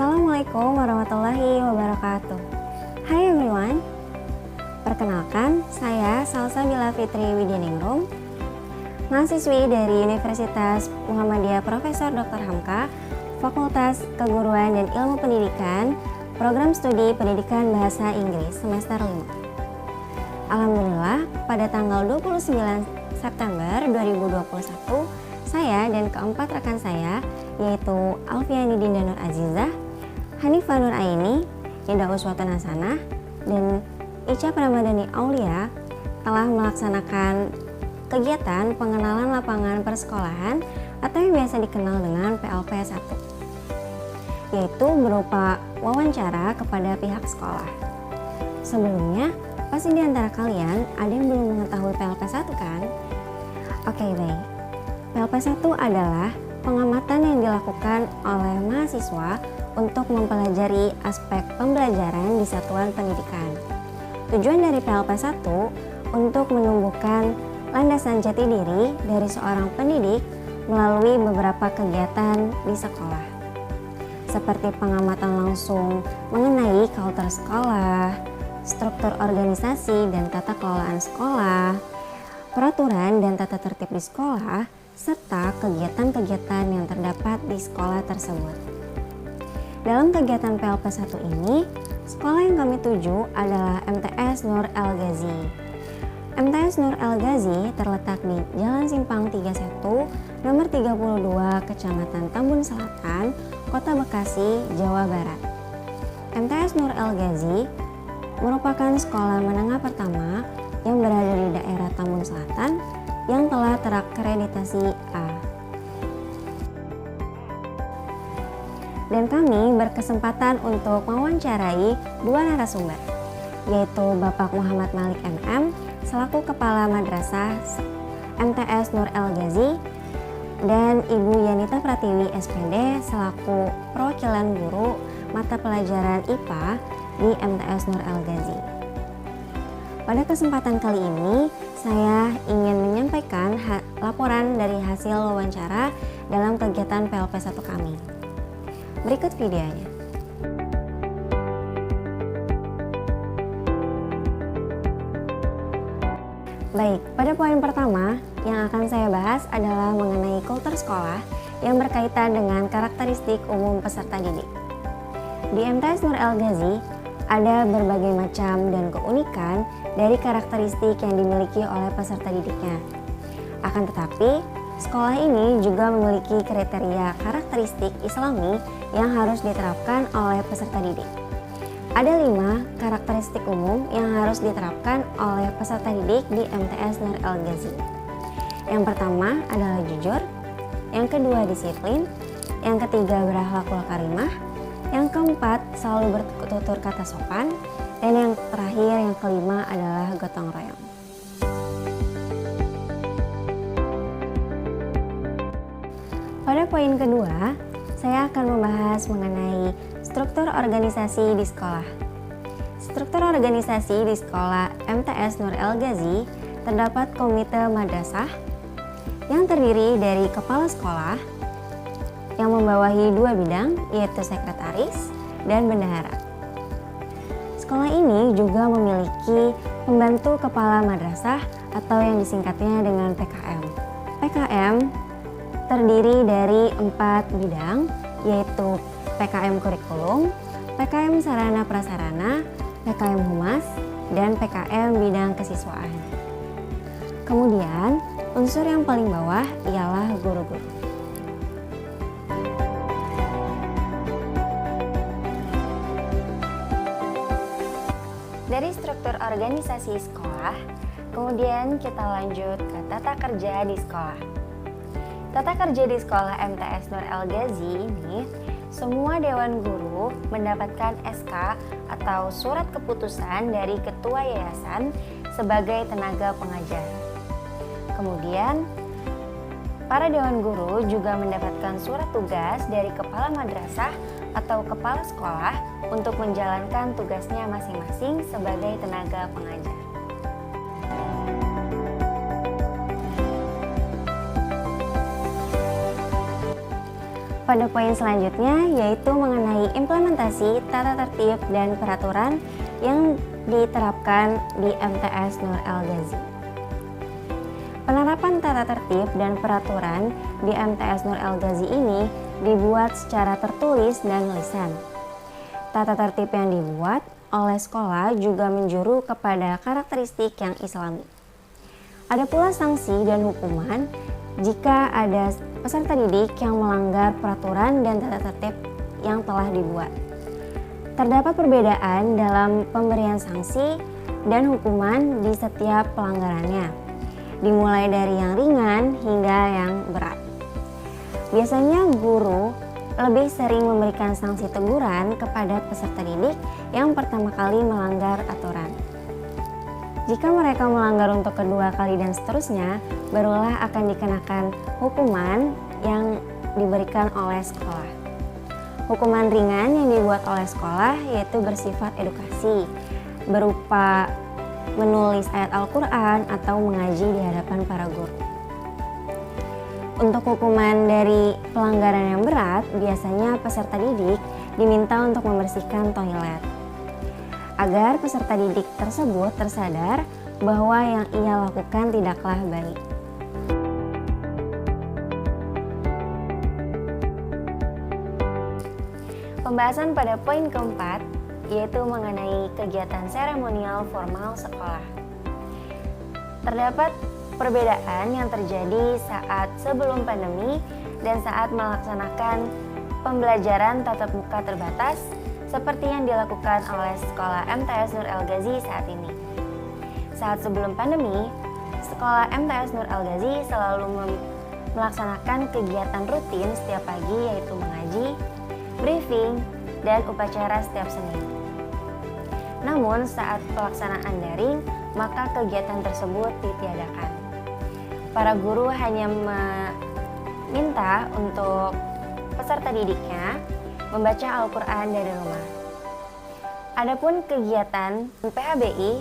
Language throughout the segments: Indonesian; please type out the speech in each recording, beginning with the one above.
Assalamualaikum warahmatullahi wabarakatuh. Hai everyone. Perkenalkan, saya Salsabila Fitri Widyaningrum, mahasiswi dari Universitas Muhammadiyah Profesor Dr. Hamka, Fakultas Keguruan dan Ilmu Pendidikan, Program Studi Pendidikan Bahasa Inggris semester 5. Alhamdulillah, pada tanggal 29 September 2021, saya dan keempat rekan saya, yaitu Alfiani Dinda Nur Azizah, Hanifah Nur Aini, Ida Uswatun Hasanah, dan Ica Pramadani Aulia telah melaksanakan kegiatan pengenalan lapangan persekolahan atau yang biasa dikenal dengan PLP 1, yaitu berupa wawancara kepada pihak sekolah. Sebelumnya, pasti di antara kalian ada yang belum mengetahui PLP 1 kan? Oke, baik. PLP 1 adalah pengamatan yang dilakukan oleh mahasiswa untuk mempelajari aspek pembelajaran di satuan pendidikan. Tujuan dari PLP 1 untuk menumbuhkan landasan jati diri dari seorang pendidik melalui beberapa kegiatan di sekolah, seperti pengamatan langsung mengenai kultur sekolah, struktur organisasi dan tata kelolaan sekolah, peraturan dan tata tertib di sekolah, serta kegiatan-kegiatan yang terdapat di sekolah tersebut. Dalam kegiatan PLP 1 ini, sekolah yang kami tuju adalah MTS Nur El Ghazi. MTS Nur El Ghazi terletak di Jalan Simpang 31, nomor 32, Kecamatan Tambun Selatan, Kota Bekasi, Jawa Barat. MTS Nur El Ghazi merupakan sekolah menengah pertama yang berada di daerah Tambun Selatan yang telah terakreditasi A. Dan kami berkesempatan untuk mewawancarai dua narasumber, yaitu Bapak Muhammad Malik MM selaku Kepala Madrasah MTS Nur El Ghazi dan Ibu Yanita Pratiwi SPD selaku perwakilan guru mata pelajaran IPA di MTS Nur El Ghazi. Pada kesempatan kali ini, saya ingin menyampaikan laporan dari hasil wawancara dalam kegiatan PLP 1 kami. Berikut videonya. Baik, pada poin pertama yang akan saya bahas adalah mengenai kultur sekolah yang berkaitan dengan karakteristik umum peserta didik. Di MTS Nur El Ghazi, ada berbagai macam dan keunikan dari karakteristik yang dimiliki oleh peserta didiknya. Akan tetapi, sekolah ini juga memiliki kriteria karakteristik Islami yang harus diterapkan oleh peserta didik. Ada 5 karakteristik umum yang harus diterapkan oleh peserta didik di MTS Nur El Ghazi. Yang pertama adalah jujur, yang kedua disiplin, yang ketiga berakhlakul karimah, yang keempat selalu bertutur kata sopan, dan yang terakhir yang kelima adalah gotong royong. Pada poin kedua, saya akan membahas mengenai struktur organisasi di sekolah. Struktur organisasi di sekolah MTS Nur El Ghazi terdapat komite madrasah yang terdiri dari kepala sekolah yang membawahi 2 bidang, yaitu sekretaris dan bendahara. Sekolah ini juga memiliki pembantu kepala madrasah atau yang disingkatnya dengan PKM. PKM terdiri dari 4 bidang, yaitu PKM kurikulum, PKM sarana prasarana, PKM humas, dan PKM bidang kesiswaan. Kemudian, unsur yang paling bawah ialah guru-guru. Dari struktur organisasi sekolah, kemudian kita lanjut ke tata kerja di sekolah. Tata kerja di sekolah MTS Nur El Ghazi ini, semua dewan guru mendapatkan SK atau surat keputusan dari ketua yayasan sebagai tenaga pengajar. Kemudian, para dewan guru juga mendapatkan surat tugas dari kepala madrasah atau kepala sekolah untuk menjalankan tugasnya masing-masing sebagai tenaga pengajar. pada poin selanjutnya, yaitu mengenai implementasi tata tertib dan peraturan yang diterapkan di MTS Nur El Ghazi. Penerapan tata tertib dan peraturan di MTS Nur El Ghazi ini dibuat secara tertulis dan lisan. Tata tertib yang dibuat oleh sekolah juga menjuru kepada karakteristik yang islami. Ada pula sanksi dan hukuman jika ada peserta didik yang melanggar peraturan dan tata tertib yang telah dibuat. Terdapat perbedaan dalam pemberian sanksi dan hukuman di setiap pelanggarannya, dimulai dari yang ringan hingga yang berat. Biasanya guru lebih sering memberikan sanksi teguran kepada peserta didik yang pertama kali melanggar aturan. Jika mereka melanggar untuk kedua kali dan seterusnya, barulah akan dikenakan hukuman yang diberikan oleh sekolah. Hukuman ringan yang dibuat oleh sekolah yaitu bersifat edukasi, berupa menulis ayat Al-Quran atau mengaji di hadapan para guru. Untuk hukuman dari pelanggaran yang berat, biasanya peserta didik diminta untuk membersihkan toilet, agar peserta didik tersebut tersadar bahwa yang ia lakukan tidaklah baik. Pembahasan pada poin keempat, yaitu mengenai kegiatan seremonial formal sekolah. Terdapat perbedaan yang terjadi saat sebelum pandemi dan saat melaksanakan pembelajaran tatap muka terbatas seperti yang dilakukan oleh sekolah MTS Nur El Ghazi saat ini. Saat sebelum pandemi, sekolah MTS Nur El Ghazi selalu melaksanakan kegiatan rutin setiap pagi, yaitu mengaji, briefing, dan upacara setiap Senin. Namun saat pelaksanaan daring, maka kegiatan tersebut ditiadakan. Para guru hanya meminta untuk peserta didiknya membaca Al-Quran dari rumah. Adapun kegiatan PHBI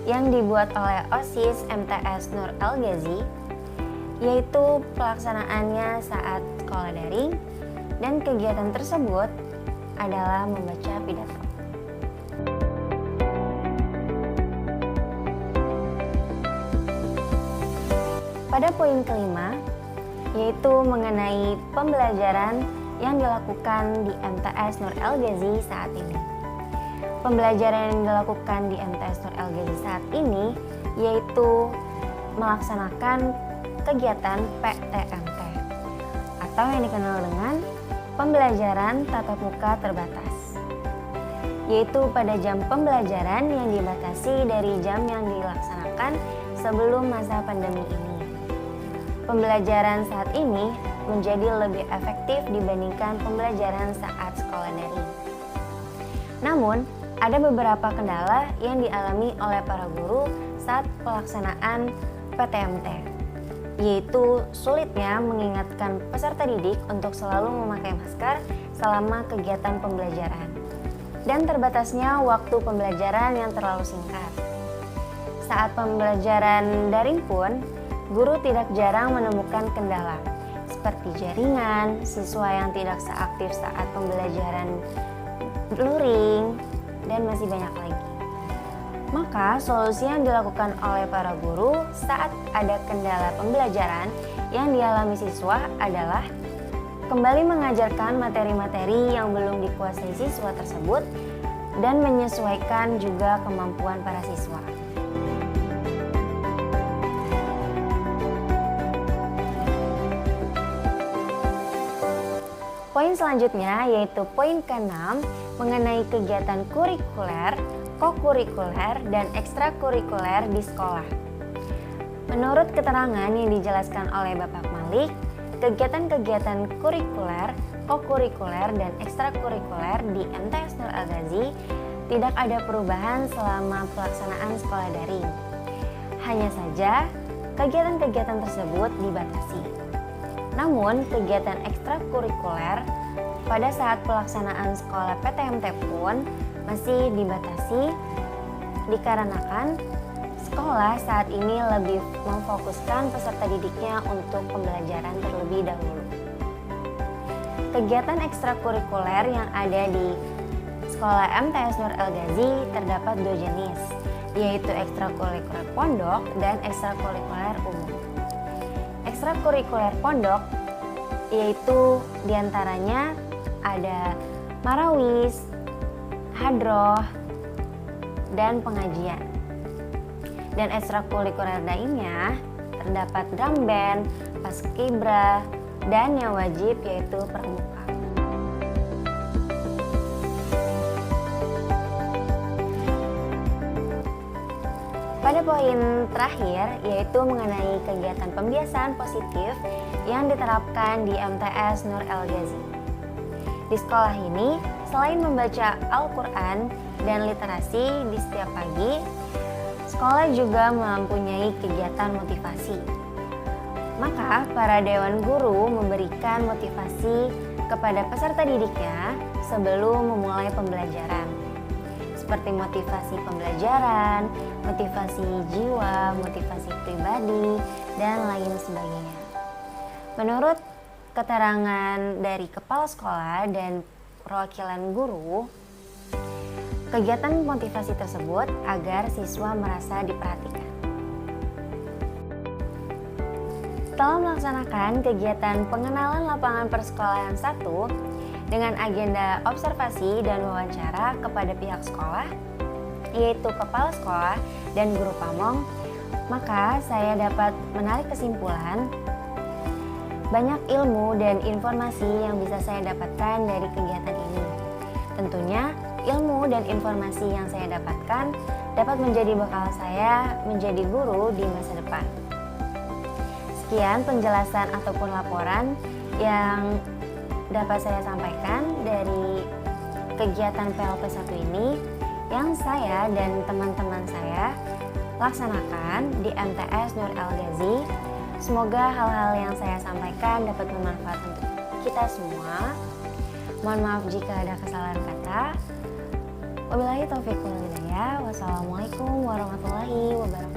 yang dibuat oleh OSIS MTS Nur El Ghazi, yaitu pelaksanaannya saat sekolah daring, dan kegiatan tersebut adalah membaca pidato. Pada poin kelima, yaitu mengenai pembelajaran yang dilakukan di MTS Nur El Ghazi saat ini. Pembelajaran yang dilakukan di MTS Nur El Ghazi saat ini yaitu melaksanakan kegiatan PTMT atau yang dikenal dengan pembelajaran tatap muka terbatas, yaitu pada jam pembelajaran yang dibatasi dari jam yang dilaksanakan sebelum masa pandemi ini. Pembelajaran saat ini menjadi lebih efektif dibandingkan pembelajaran saat sekolah daring. Namun, ada beberapa kendala yang dialami oleh para guru saat pelaksanaan PTMT, yaitu sulitnya mengingatkan peserta didik untuk selalu memakai masker selama kegiatan pembelajaran, dan terbatasnya waktu pembelajaran yang terlalu singkat. Saat pembelajaran daring pun, guru tidak jarang menemukan kendala, seperti jaringan, siswa yang tidak seaktif saat pembelajaran luring, dan masih banyak lagi. Maka solusi yang dilakukan oleh para guru saat ada kendala pembelajaran yang dialami siswa adalah kembali mengajarkan materi-materi yang belum dikuasai siswa tersebut dan menyesuaikan juga kemampuan para siswa. Poin selanjutnya yaitu poin ke-6 mengenai kegiatan kurikuler, kokurikuler, dan ekstrakurikuler di sekolah. Menurut keterangan yang dijelaskan oleh Bapak Malik, kegiatan-kegiatan kurikuler, kokurikuler, dan ekstrakurikuler di MTS Nur El Ghazi tidak ada perubahan selama pelaksanaan sekolah daring. Hanya saja, kegiatan-kegiatan tersebut dibatasi. Namun, kegiatan ekstrakurikuler pada saat pelaksanaan sekolah PTMT pun masih dibatasi dikarenakan sekolah saat ini lebih memfokuskan peserta didiknya untuk pembelajaran terlebih dahulu. Kegiatan ekstrakurikuler yang ada di Sekolah MTS Nur El Ghazi terdapat 2 jenis, yaitu ekstrakurikuler pondok dan ekstrakurikuler umum. Ekstrakurikuler pondok yaitu diantaranya ada marawis, hadroh, dan pengajian. Dan ekstrakurikuler lainnya terdapat drum band, paskibra, dan yang wajib yaitu pramuka. Pada poin terakhir yaitu mengenai kegiatan pembiasaan positif yang diterapkan di MTS Nur El Ghazi. Di sekolah ini, selain membaca Al-Quran dan literasi di setiap pagi, sekolah juga mempunyai kegiatan motivasi. Maka, para dewan guru memberikan motivasi kepada peserta didiknya sebelum memulai pembelajaran. Seperti motivasi pembelajaran, motivasi jiwa, motivasi pribadi, dan lain sebagainya. Menurut keterangan dari kepala sekolah dan perwakilan guru, kegiatan motivasi tersebut agar siswa merasa diperhatikan. Setelah melaksanakan kegiatan pengenalan lapangan persekolahan 1 dengan agenda observasi dan wawancara kepada pihak sekolah, yaitu kepala sekolah dan guru pamong, maka saya dapat menarik kesimpulan banyak ilmu dan informasi yang bisa saya dapatkan dari kegiatan ini. Tentunya ilmu dan informasi yang saya dapatkan dapat menjadi bekal saya menjadi guru di masa depan. Sekian penjelasan ataupun laporan yang dapat saya sampaikan dari kegiatan PLP 1 ini yang saya dan teman-teman saya laksanakan di MTS Nur El Ghazi. Semoga hal-hal yang saya sampaikan dapat bermanfaat untuk kita semua. Mohon maaf jika ada kesalahan kata. Wabillahi taufiq wal hidayah. Wassalamualaikum warahmatullahi wabarakatuh.